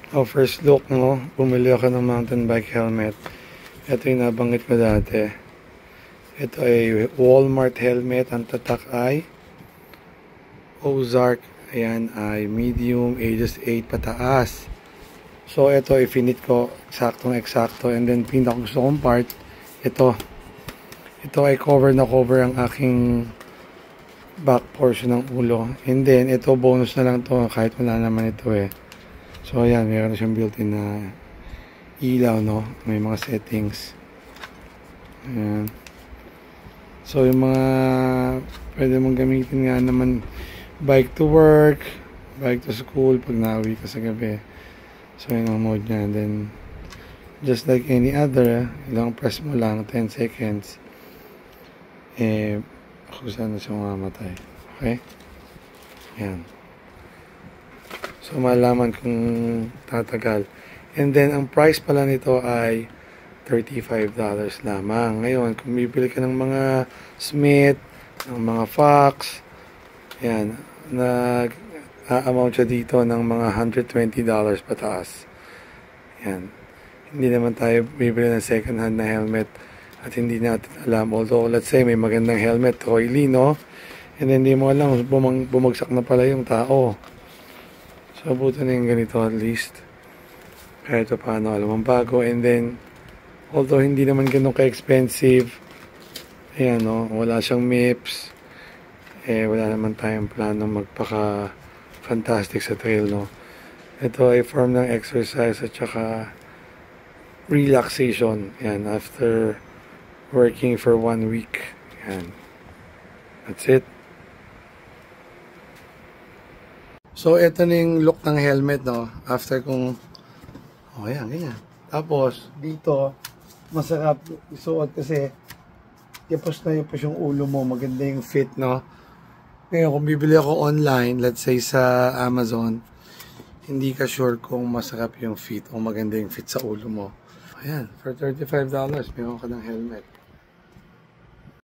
First look, no? Bumili ako ng mountain bike helmet. Ito yung nabanggit ko dati. Ito ay Walmart helmet. Ang tatak ay Ozark. Ayan ay medium, ages 8 pataas. So ito ay finit ko eksaktong-eksakto. And then pinakagusto kong part, ito. Ito ay cover na cover ang aking back portion ng ulo. And then ito bonus na lang to kahit wala naman ito eh. So ayan, meron siyang built-in na ilaw, no? May mga settings. Ayan. So yung mga pwede mong gamitin nga naman, bike to work, bike to school pag nauwi ka sa gabi. So yun ang mode niya. And then just like any other, ilang press mo lang 10 seconds kung saan na siya mamamatay. Okay? Yan. So malaman kung tatagal. And then ang price pala nito ay $35 lamang. Ngayon, kung bibili ka ng mga Smith, ng mga Fox, yan, nag-amount siya dito ng mga $120 pataas. Yan. Hindi naman tayo bibili ng second hand na helmet at hindi natin alam. Although, let's say, may magandang helmet, oily, no? And then, hindi mo alam, bumagsak na pala yung tao. So, buto na yung ganito at least. Kaya ito paano, alam ang bago. And then, although hindi naman ganun ka-expensive, ayan, no? Wala siyang MIPS. Wala naman tayong plano magpaka-fantastic sa trail, no? Ito ay form ng exercise at saka relaxation. Yan, after working for 1 week. Yan. That's it. So, ito na yung look ng helmet, no? After kung, ayan, ganyan. Tapos, dito, masarap isuot kasi yapos yung ulo mo. Maganda yung fit, no? Ngayon, kung bibili ako online, let's say sa Amazon, hindi ka sure kung masarap yung fit o maganda yung fit sa ulo mo. Ayan, for $35, meron ka ng helmet.